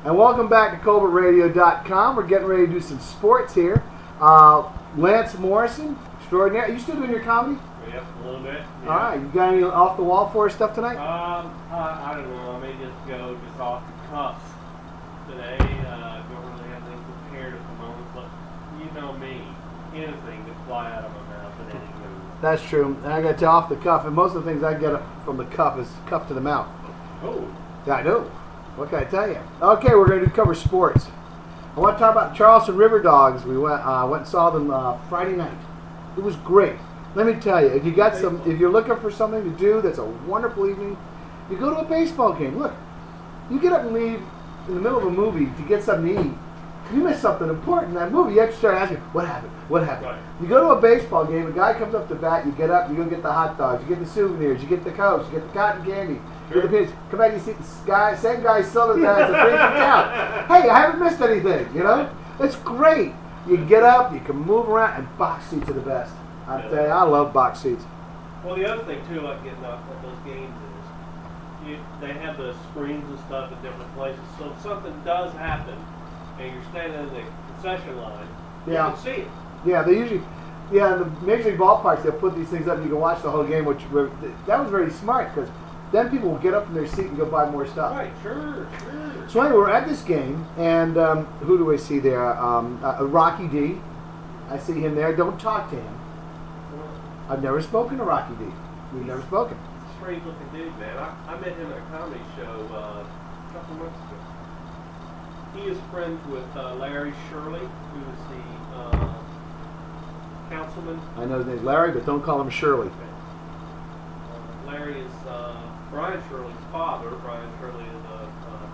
And welcome back to CovertRadio.com. We're getting ready to do some sports here. Lance Morrison, extraordinary. Are you still doing your comedy? Yep, a little bit. Yeah. All right. You got any off the wall for us stuff tonight? I don't know. I may just go off the cuffs today. Don't really have anything prepared at the moment, but you know me. Anything could fly out of my mouth at any move. That's true. And I got to off the cuff, and most of the things I get from the cuff is cuff to the mouth. Oh. Yeah, I know. What can I tell you? Okay, we're going to cover sports. I want to talk about Charleston River Dogs. We went and saw them Friday night. It was great. Let me tell you, if you're looking for something to do, that's a wonderful evening. You go to a baseball game. Look, you get up and leave in the middle of a movie to get something to eat. You miss something important in that movie. You have to start asking, what happened? What happened? Right. You go to a baseball game, a guy comes up to bat, you get up, you go get the hot dogs, you get the souvenirs, you get the Cokes, you get the cotton candy, you get the peanuts. Come back, you see the same guy selling that as a free count. Hey, I haven't missed anything, you know? It's great. You get up, you can move around, and box seats are the best. I tell you, I love box seats. Well, the other thing, too, like getting up at those games is they have the screens and stuff at different places, so if something does happen, and you're standing in the concession line, you can see it. Yeah, they usually, in the Major League ballparks, they'll put these things up and you can watch the whole game, that was very smart because then people will get up from their seat and go buy more stuff. Right, sure. So anyway, we're at this game, and who do I see there? Rocky D. I see him there. Don't talk to him. I've never spoken to Rocky D. We've never spoken. Strange looking dude, man. I met him at a comedy show a couple months ago. He is friends with Larry Shirley, who is the councilman. I know his name's Larry, but don't call him Shirley. Larry is Brian Shirley's father. Brian Shirley is a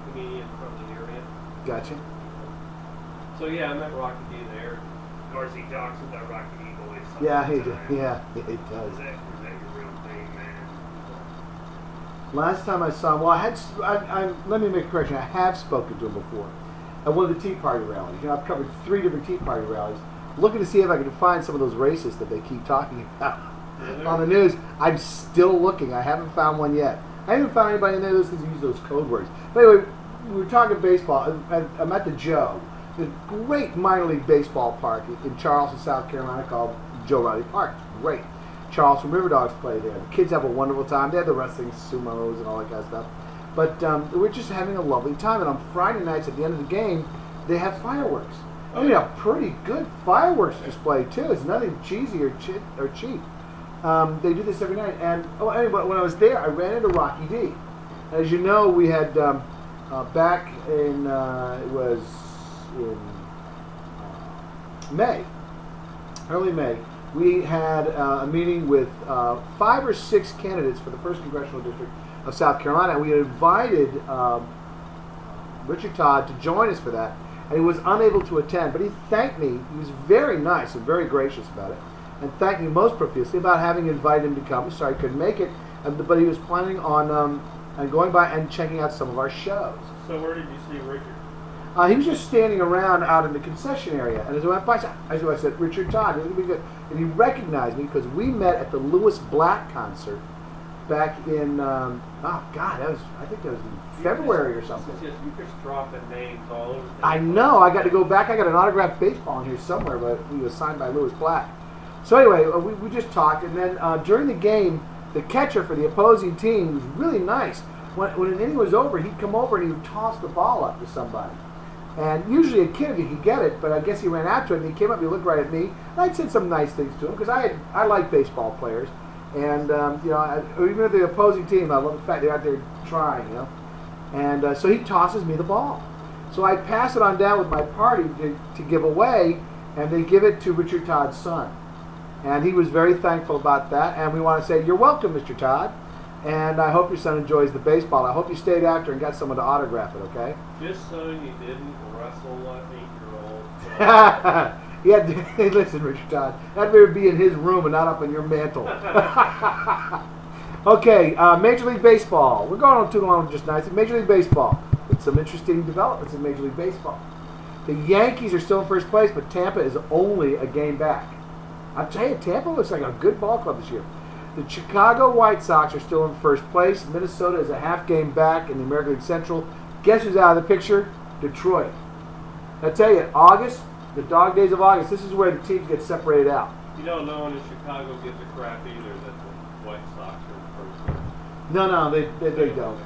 comedian from the area. Gotcha. So yeah, I met Rocky D there. Of course, he talks with that Rocky D voice. Yeah, he does. Is that your real thing, man? Last time I saw him, let me make a correction. I have spoken to him before at one of the Tea Party rallies. You know, I've covered 3 different Tea Party rallies, looking to see if I can find some of those racists that they keep talking about on the news. I'm still looking. I haven't found one yet. I haven't found anybody in there that use those code words. But anyway, we were talking baseball. I'm at the Joe, the great minor league baseball park in Charleston, South Carolina, called Joe Riley Park. Great. Charleston River Dogs play there. The kids have a wonderful time. They have the wrestling sumos and all that kind of stuff. But we're just having a lovely time. And on Friday nights at the end of the game, they have fireworks. I mean, a pretty good fireworks display, too. It's nothing cheesy or cheap. They do this every night. And anyway, when I was there, I ran into Rocky D. As you know, we had back in, it was in May, early May, we had a meeting with 5 or 6 candidates for the 1st Congressional District of South Carolina. We had invited Richard Todd to join us for that, and he was unable to attend, but he thanked me. He was very nice and very gracious about it, and thanked me most profusely about having invited him to come. Sorry I couldn't make it, but he was planning on going by and checking out some of our shows. So where did you see Richard? He was just standing around out in the concession area, and as I went by, I said, Richard Todd, it'll be good. And he recognized me because we met at the Lewis Black concert back in, I think that was in February or something. You just dropping names all over. I know. I got to go back. I got an autographed baseball in here somewhere, but he was signed by Lewis Black. So anyway, we just talked, and then during the game, the catcher for the opposing team was really nice. When an inning was over, he'd come over and he would toss the ball up to somebody. And usually a kid, if he could get it, but I guess he ran out to it, and he came up and he looked right at me. And I'd said some nice things to him, because I like baseball players. And, even if the opposing team, I love the fact they're out there trying, you know. And so he tosses me the ball. So I pass it on down with my party to give away, and they give it to Richard Todd's son. And he was very thankful about that. And we want to say, you're welcome, Mr. Todd. And I hope your son enjoys the baseball. I hope you stayed after and got someone to autograph it, okay? Just so you didn't wrestle like 8-year-old. Hey, listen, Richard Todd, that better be in his room and not up on your mantle. Okay, Major League Baseball. We're going on too long just nice. Major League Baseball. It's some interesting developments in Major League Baseball. The Yankees are still in first place, but Tampa is only a game back. I'll tell you, Tampa looks like a good ball club this year. The Chicago White Sox are still in first place. Minnesota is a half game back in the American League Central. Guess who's out of the picture? Detroit. I tell you, August, the dog days of August, this is where the teams get separated out. You don't know when Chicago gives a crap either that the White Sox are in first. No, they don't.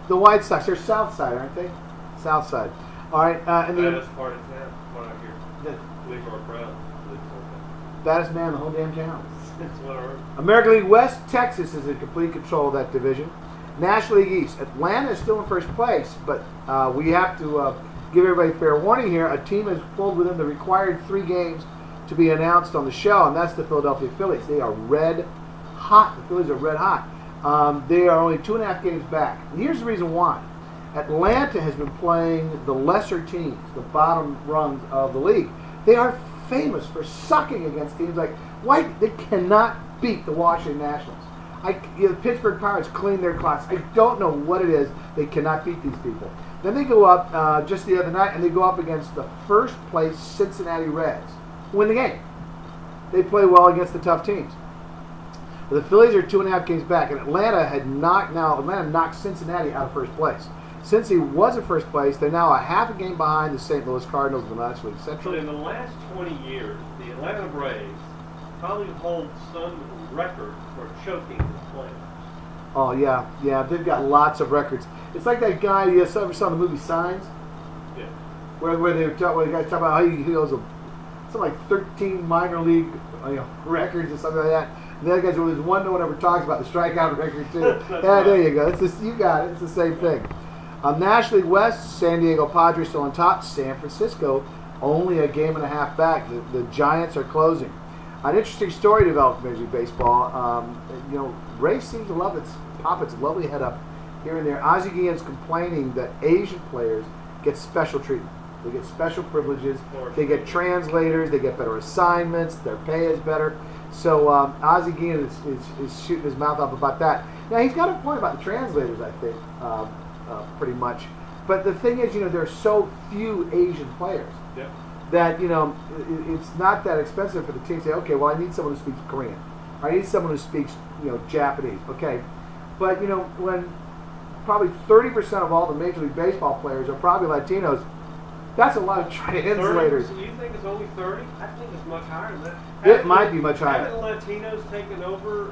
The White Sox, they're South Side, aren't they? South Side. All right, and the Baddest part of town, what I hear. Leroy Brown lives on baddest man in the whole damn town. that. That's what I heard. American League West, Texas is in complete control of that division. National League East, Atlanta is still in first place, but we have to give everybody fair warning here. A team has pulled within the required 3 games to be announced on the show, and that's the Philadelphia Phillies. They are red hot. The Phillies are red hot. They are only 2.5 games back. And here's the reason why. Atlanta has been playing the lesser teams, the bottom rungs of the league. They are famous for sucking against teams like White. They cannot beat the Washington Nationals. The Pittsburgh Pirates clean their clocks. I don't know what it is. They cannot beat these people. Then they go up just the other night, and they go up against the first place Cincinnati Reds. Win the game. They play well against the tough teams. But the Phillies are 2.5 games back, and Atlanta knocked Cincinnati out of first place. Since he was in first place, they're now a half a game behind the St. Louis Cardinals in the National League Central. But in the last 20 years, the Atlanta Braves probably hold some record for choking the players. Oh, yeah, they've got lots of records. It's like that guy you ever saw in the movie Signs, Yeah. where the guys talk about how he holds something like 13 minor league records or something like that. And the other guys, there's one no one ever talks about, the strikeout record too. Right. There you go. You got it. It's the same thing. National League West, San Diego Padres still on top. San Francisco only a game and a half back. The Giants are closing. An interesting story developed in Major League Baseball. Ray seems to love pop its lovely head up here and there. Ozzie Guillen's complaining that Asian players get special treatment. They get special privileges. They get translators. They get better assignments. Their pay is better. So Ozzie Guillen is shooting his mouth off about that. Now, he's got a point about the translators, I think, pretty much. But the thing is, there are so few Asian players. Yep. That it's not that expensive for the team to say, okay, well, I need someone who speaks Korean, or I need someone who speaks Japanese. Okay, but when probably 30% of all the Major League Baseball players are probably Latinos, that's a lot of translators. 30%? You think it's only 30? I think it's much higher than that. It might be much higher. Haven't Latinos taken over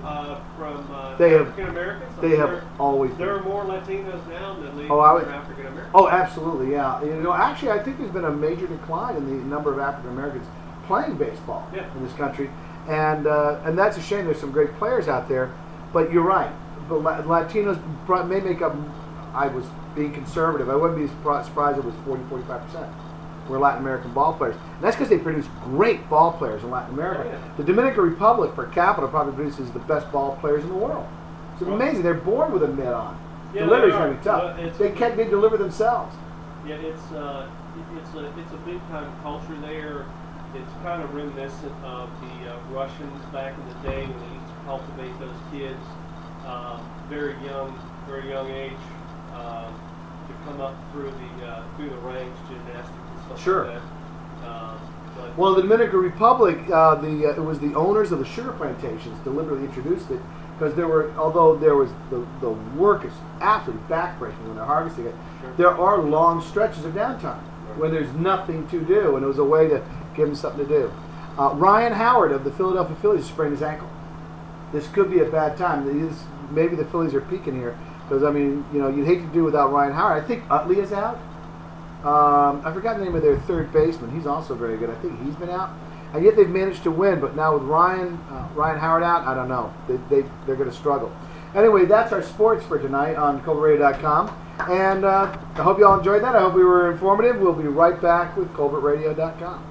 from They have- African Americans? They have always There been. are more Latinos now than league Oh, I would- for African Americans. Oh, absolutely, yeah. Actually, I think there's been a major decline in the number of African Americans playing baseball in this country, and that's a shame. There's some great players out there, but you're right. But Latinos may make up. I was being conservative. I wouldn't be surprised if it was 40-45% were Latin American ball players. And that's because they produce great ball players in Latin America. Oh, yeah. The Dominican Republic per capita probably produces the best ball players in the world. It's amazing. They're born with a mitt on. Yeah, Delivery's they are. going to be tough. Well, They deliver themselves. Yeah, it's a big time culture there. It's kind of reminiscent of the Russians back in the day when they used to cultivate those kids very young age to come up through the ranks, gymnastics and stuff Sure. like that. Well, the Dominican Republic, it was the owners of the sugar plantations deliberately introduced it because although the work is absolutely backbreaking when they're harvesting it, Sure. there are long stretches of downtime when there's nothing to do, and it was a way to give them something to do. Ryan Howard of the Philadelphia Phillies sprained his ankle. This could be a bad time. Maybe the Phillies are peaking here because you'd hate to do without Ryan Howard. I think Utley is out. I forgot the name of their third baseman. He's also very good. I think he's been out, and yet they've managed to win. But now with Ryan Howard out, I don't know. They're going to struggle. Anyway, that's our sports for tonight on ColbertRadio.com, and I hope you all enjoyed that. I hope we were informative. We'll be right back with ColbertRadio.com.